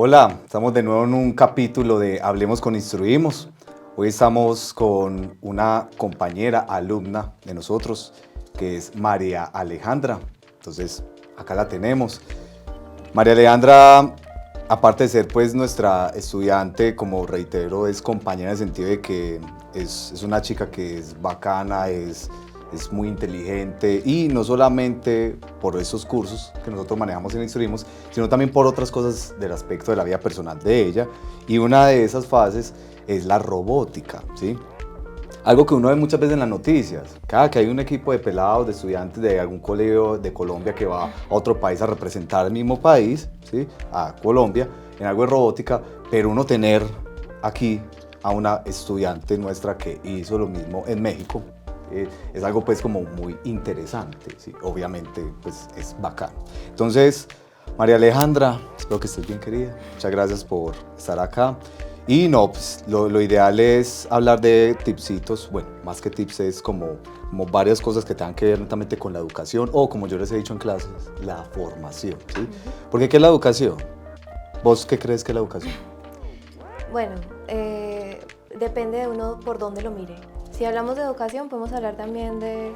Hola, estamos de nuevo en un capítulo de Hablemos con Instruimos. Hoy estamos con una compañera, alumna de nosotros, que es María Alejandra. Entonces, acá la tenemos. María Alejandra, aparte de ser pues nuestra estudiante, como reitero, es compañera en el sentido de que es una chica que es bacana, es muy inteligente, y no solamente por esos cursos que nosotros manejamos en Instruimos, sino también por otras cosas del aspecto de la vida personal de ella, y una de esas fases es la robótica, ¿sí? Algo que uno ve muchas veces en las noticias, cada que hay un equipo de pelados, de estudiantes de algún colegio de Colombia que va a otro país a representar el mismo país, ¿sí? A Colombia, en algo de robótica, pero uno tener aquí a una estudiante nuestra que hizo lo mismo en México, es algo pues como muy interesante, ¿sí? Obviamente pues es bacán. Entonces, María Alejandra, espero que estés bien, querida. Muchas gracias por estar acá. Y no, pues lo ideal es hablar de tipsitos, bueno, más que tips es como varias cosas que tengan que ver netamente con la educación, o como yo les he dicho en clases, la formación, ¿sí? Porque ¿qué es la educación? ¿Vos qué crees que es la educación? Bueno, depende de uno por dónde lo mire. Si hablamos de educación, podemos hablar también de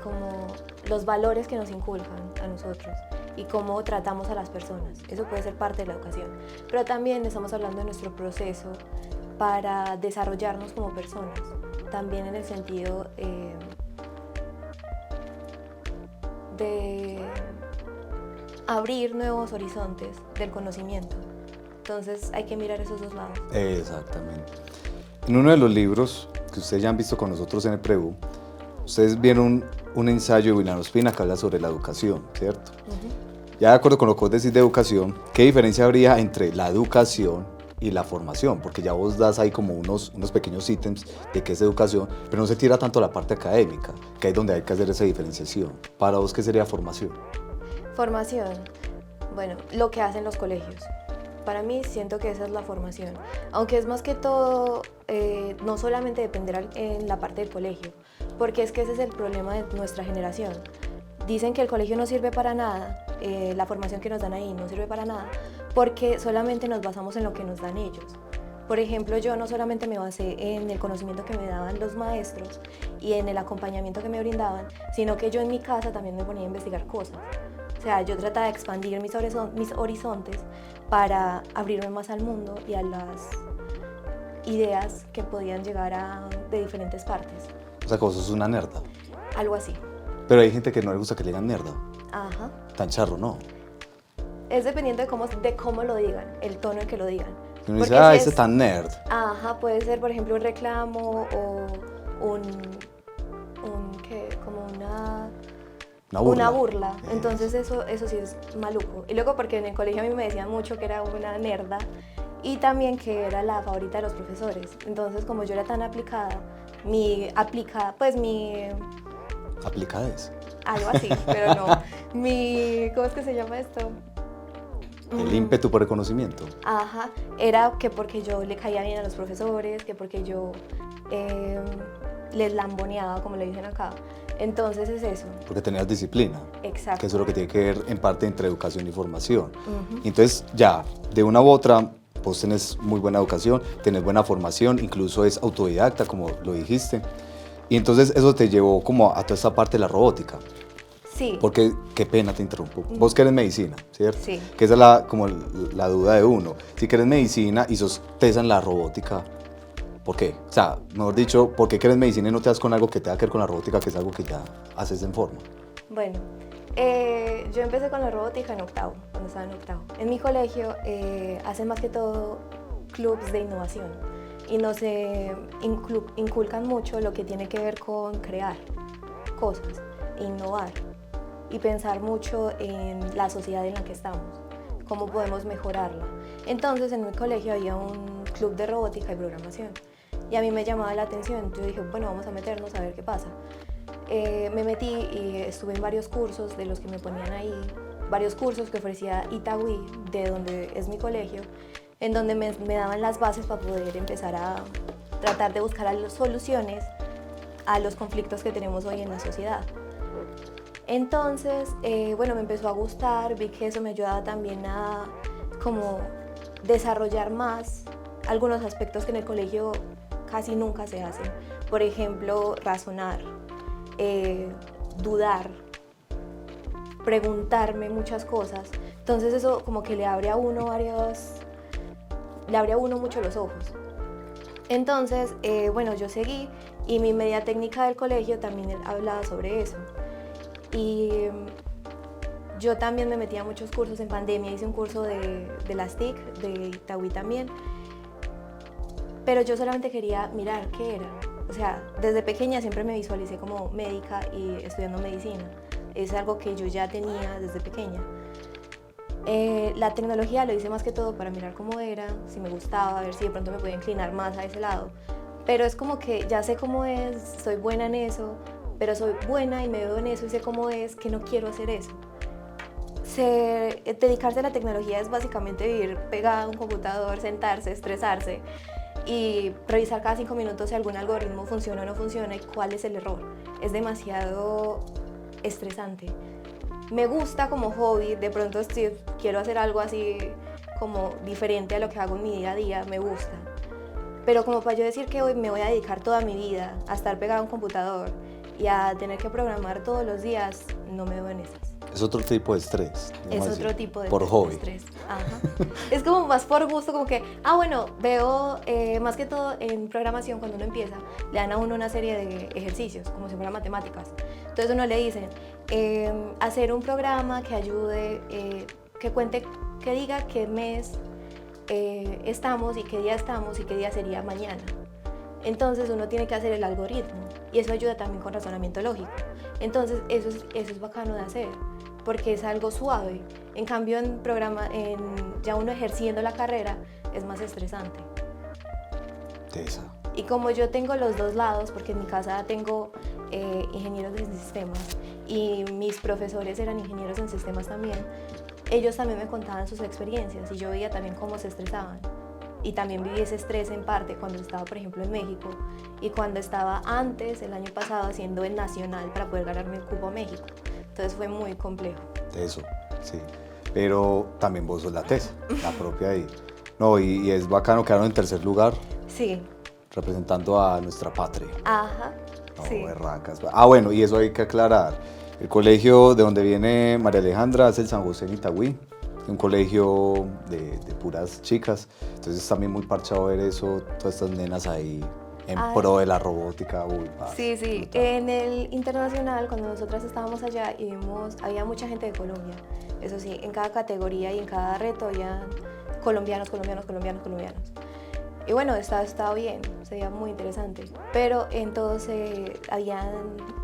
como los valores que nos inculcan a nosotros y cómo tratamos a las personas. Eso puede ser parte de la educación. Pero también estamos hablando de nuestro proceso para desarrollarnos como personas. También en el sentido de abrir nuevos horizontes del conocimiento. Entonces hay que mirar esos dos lados. Exactamente. En uno de los libros que ustedes ya han visto con nosotros en el Preu, ustedes vieron un ensayo de William Ospina que habla sobre la educación, ¿cierto? Ya de acuerdo con lo que vos decís de educación, ¿qué diferencia habría entre la educación y la formación? Porque ya vos das ahí como unos pequeños ítems de qué es educación, pero no se tira tanto la parte académica, que es donde hay que hacer esa diferenciación. Para vos, ¿qué sería formación? Formación, bueno, lo que hacen los colegios. Para mí siento que esa es la formación, aunque es más que todo, no solamente depender en la parte del colegio, porque es que ese es el problema de nuestra generación. Dicen que el colegio no sirve para nada, la formación que nos dan ahí no sirve para nada, porque solamente nos basamos en lo que nos dan ellos. Por ejemplo, yo no solamente me basé en el conocimiento que me daban los maestros y en el acompañamiento que me brindaban, sino que yo en mi casa también me ponía a investigar cosas. O sea, yo trataba de expandir mis horizontes para abrirme más al mundo y a las ideas que podían llegar de diferentes partes. O sea, que vos sos una nerda. Algo así. Pero hay gente que no le gusta que le digan nerda. Ajá. Tan charro, ¿no? Es dependiente de cómo lo digan, el tono en que lo digan. Y uno dice, ah, ese es tan nerd. Ajá, puede ser, por ejemplo, un reclamo o como una burla. Entonces eso sí es maluco. Y luego porque en el colegio a mí me decían mucho que era una nerda y también que era la favorita de los profesores. Entonces como yo era tan aplicada, ¿Aplicades? algo así, pero no. ¿Cómo es que se llama esto? El ímpetu por el conocimiento. Ajá, era que porque yo le caía bien a los profesores, que porque yo les lamboneaba, como le dicen acá. Entonces es eso. Porque tenías disciplina. Exacto. Que eso es lo que tiene que ver en parte entre educación y formación. Entonces ya, de una u otra, vos tenés muy buena educación, tenés buena formación, incluso es autodidacta, como lo dijiste. Y entonces eso te llevó como a toda esta parte de la robótica. Sí. Porque, qué pena, te interrumpo. Vos querés medicina, ¿cierto? Sí. Que esa es como la duda de uno. Si querés medicina y sos tesa en la robótica, ¿por qué? O sea, mejor dicho, ¿por qué querés medicina y no te das con algo que tenga que ver con la robótica, que es algo que ya haces en forma? Bueno, yo empecé con la robótica en octavo, cuando estaba en octavo. En mi colegio hacen más que todo clubs de innovación y nos inculcan mucho lo que tiene que ver con crear cosas, innovar y pensar mucho en la sociedad en la que estamos, cómo podemos mejorarla. Entonces en mi colegio había un club de robótica y programación y a mí me llamaba la atención. Yo dije, bueno, vamos a meternos a ver qué pasa. Me metí y estuve en varios cursos de los que me ponían ahí, varios cursos que ofrecía Itagüí, de donde es mi colegio, en donde me daban las bases para poder empezar a tratar de buscar soluciones a los conflictos que tenemos hoy en la sociedad. Entonces, bueno, me empezó a gustar, vi que eso me ayudaba también a como desarrollar más algunos aspectos que en el colegio casi nunca se hacen. Por ejemplo, razonar, dudar, preguntarme muchas cosas. Entonces eso como que le abre a uno mucho los ojos. Entonces, bueno, yo seguí y mi media técnica del colegio también hablaba sobre eso. Y yo también me metí a muchos cursos en pandemia, hice un curso de las TIC, de Itagüí también, pero yo solamente quería mirar qué era. O sea, desde pequeña siempre me visualicé como médica y estudiando medicina. Es algo que yo ya tenía desde pequeña. La tecnología lo hice más que todo para mirar cómo era, si me gustaba, a ver si de pronto me podía inclinar más a ese lado. Pero es como que ya sé cómo es, soy buena en eso, pero soy buena y me veo en eso y sé cómo es, que no quiero hacer eso. Dedicarse a la tecnología es básicamente vivir pegada a un computador, sentarse, estresarse y revisar cada 5 minutos si algún algoritmo funciona o no funciona y cuál es el error. Es demasiado estresante. Me gusta como hobby, de pronto si quiero hacer algo así como diferente a lo que hago en mi día a día, me gusta. Pero como para yo decir que hoy me voy a dedicar toda mi vida a estar pegada a un computador y a tener que programar todos los días, no me veo en esas. Es otro tipo de estrés. Es otro tipo de por hobby. estrés. Ajá. Es como más por gusto, como que, bueno, veo más que todo en programación cuando uno empieza, le dan a uno una serie de ejercicios, como si fueran matemáticas. Entonces uno le dicen, hacer un programa que ayude, que cuente, que diga qué mes estamos y qué día estamos y qué día sería mañana. Entonces uno tiene que hacer el algoritmo y eso ayuda también con razonamiento lógico. Entonces eso es bacano de hacer porque es algo suave. En cambio ya uno ejerciendo la carrera es más estresante. Tesa. Y como yo tengo los dos lados, porque en mi casa tengo ingenieros de sistemas y mis profesores eran ingenieros en sistemas también, ellos también me contaban sus experiencias y yo veía también cómo se estresaban. Y también viví ese estrés en parte cuando estaba, por ejemplo, en México y cuando estaba antes, el año pasado, haciendo el nacional para poder ganarme el cupo a México. Entonces fue muy complejo. Eso, sí. Pero también vos sos la tesa, la propia ahí. No, y es bacano quedar en tercer lugar. Sí. Representando a nuestra patria. Ajá. No, sí. berracas. Bueno, y eso hay que aclarar. El colegio de donde viene María Alejandra es el San José en Itagüí. Un colegio de puras chicas, entonces también muy parchado ver eso, todas estas nenas ahí en pro de la robótica. Sí, sí, brutal. En el internacional, cuando nosotras estábamos allá y había mucha gente de Colombia, eso sí, en cada categoría y en cada reto había colombianos. Y bueno, estaba bien, se veía muy interesante, pero entonces habían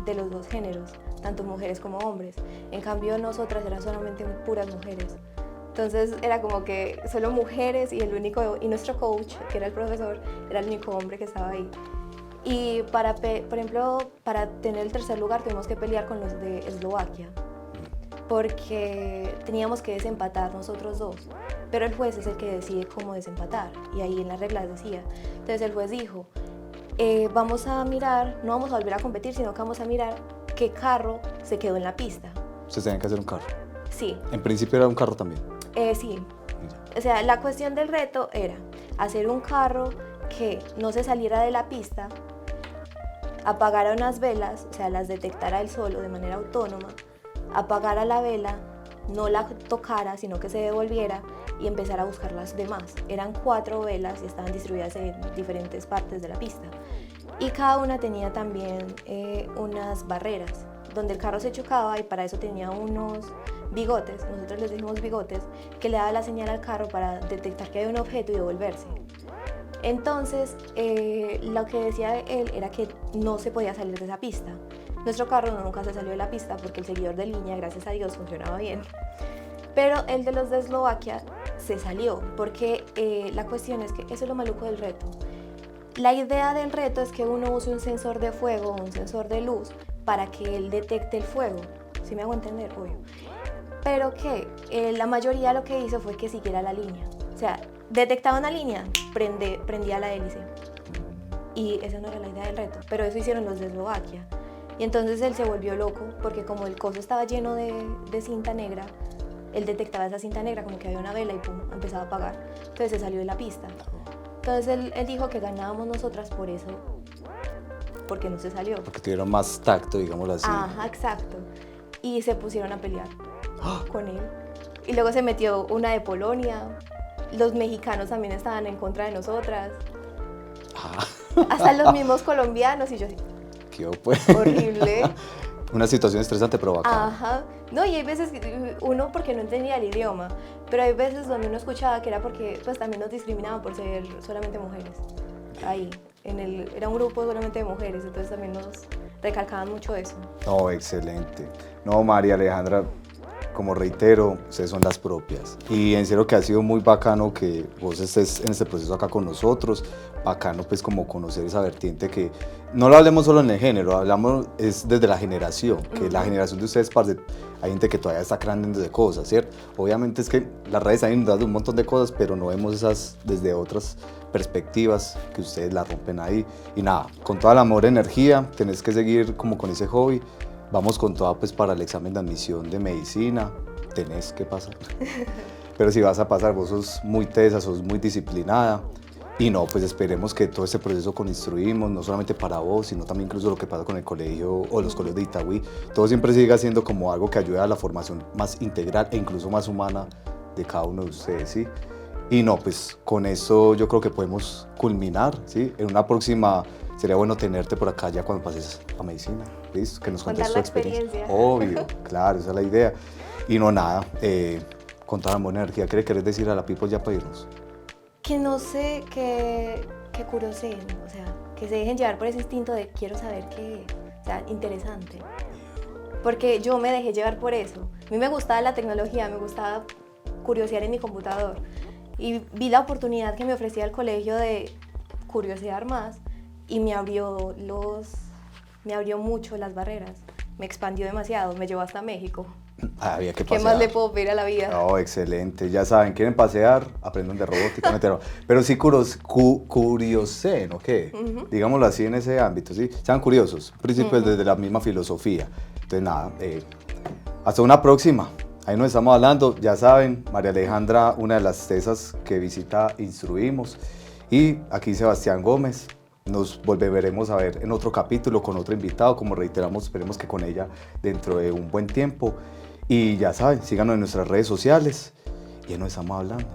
de los dos géneros, tanto mujeres como hombres, en cambio nosotras eran solamente puras mujeres. Entonces era como que solo mujeres y nuestro coach, que era el profesor, era el único hombre que estaba ahí. Y por ejemplo, para tener el tercer lugar tuvimos que pelear con los de Eslovaquia, porque teníamos que desempatar nosotros dos, pero el juez es el que decide cómo desempatar, y ahí en las reglas decía. Entonces el juez dijo, vamos a mirar, no vamos a volver a competir, sino que vamos a mirar qué carro se quedó en la pista. Ustedes tenían que hacer un carro. Sí. En principio era un carro también. Sí, o sea, la cuestión del reto era hacer un carro que no se saliera de la pista, apagara unas velas, o sea, las detectara él solo de manera autónoma, apagara la vela, no la tocara, sino que se devolviera y empezara a buscar las demás. Eran 4 velas y estaban distribuidas en diferentes partes de la pista. Y cada una tenía también unas barreras, donde el carro se chocaba y para eso tenía unos bigotes, nosotros les decimos bigotes, que le daba la señal al carro para detectar que había un objeto y devolverse. Entonces, lo que decía él era que no se podía salir de esa pista. Nuestro carro nunca se salió de la pista porque el seguidor de línea, gracias a Dios, funcionaba bien. Pero el de los de Eslovaquia se salió, porque la cuestión es que eso es lo maluco del reto. La idea del reto es que uno use un sensor de fuego o un sensor de luz para que él detecte el fuego. ¿Sí me hago entender? Obvio. Pero que la mayoría lo que hizo fue que siguiera la línea. O sea, detectaba una línea, prendía la hélice. Y esa no era la idea del reto, pero eso hicieron los de Eslovaquia. Y entonces él se volvió loco, porque como el coso estaba lleno de cinta negra, él detectaba esa cinta negra como que había una vela y pum, empezaba a apagar. Entonces entonces se salió de la pista. Entonces él dijo que ganábamos nosotras por eso, porque no se salió. Porque tuvieron más tacto, digámoslo así. Ajá, exacto. Y se pusieron a pelear con él. Y luego se metió una de Polonia. Los mexicanos también estaban en contra de nosotras. Hasta los mismos colombianos y yo así. ¿Qué pues? Horrible. Una situación estresante pero bacana. Ajá. No, y hay veces que uno porque no entendía el idioma, pero hay veces donde uno escuchaba que era porque pues también nos discriminaban por ser solamente mujeres. Ahí, era un grupo solamente de mujeres, entonces también nos recalcaban mucho eso. No, excelente. No, María Alejandra, como reitero, ustedes son las propias. Y en serio que ha sido muy bacano que vos estés en este proceso acá con nosotros. Bacano pues como conocer esa vertiente que no lo hablemos solo en el género, hablamos es desde la generación, que la generación de ustedes, parce, hay gente que todavía está creando de cosas, ¿cierto? Obviamente es que las redes han inundado de un montón de cosas, pero no vemos esas desde otras perspectivas que ustedes la rompen ahí. Y nada, con todo el amor, energía, tenés que seguir como con ese hobby. Vamos con toda pues para el examen de admisión de medicina, tenés que pasar. Pero si vas a pasar, vos sos muy tesa, sos muy disciplinada. Y no, pues esperemos que todo este proceso con Instruimos, no solamente para vos, sino también incluso lo que pasa con el colegio o los colegios de Itagüí, todo siempre siga siendo como algo que ayude a la formación más integral e incluso más humana de cada uno de ustedes, ¿sí? Y no, pues con eso yo creo que podemos culminar, ¿sí? En una próxima sería bueno tenerte por acá ya cuando pases a medicina, ¿listo? Que nos contes tu experiencia. Obvio, claro, esa es la idea. Y no, nada, con toda la buena energía, ¿qué le querés decir a la people ya para irnos? Que no sé, que curiosen, o sea, que se dejen llevar por ese instinto de quiero saber qué es, o sea, interesante. Porque yo me dejé llevar por eso. A mí me gustaba la tecnología, me gustaba curiosear en mi computador. Y vi la oportunidad que me ofrecía el colegio de curiosear más y me abrió mucho las barreras. Me expandió demasiado, me llevó hasta México. Había que pasear. ¿Qué más le puedo pedir a la vida? Oh, excelente. Ya saben, quieren pasear, aprendan de robótica, pero sí curiosen, ¿ok? Digámoslo así en ese ámbito, ¿sí? Sean curiosos, principios desde la misma filosofía. Entonces, nada, hasta una próxima. Ahí nos estamos hablando, ya saben, María Alejandra, una de las tesas que visita Instruimos. Y aquí Sebastián Gómez. Nos volveremos a ver en otro capítulo con otro invitado, como reiteramos, esperemos que con ella dentro de un buen tiempo. Y ya saben, síganos en nuestras redes sociales y ya nos estamos hablando.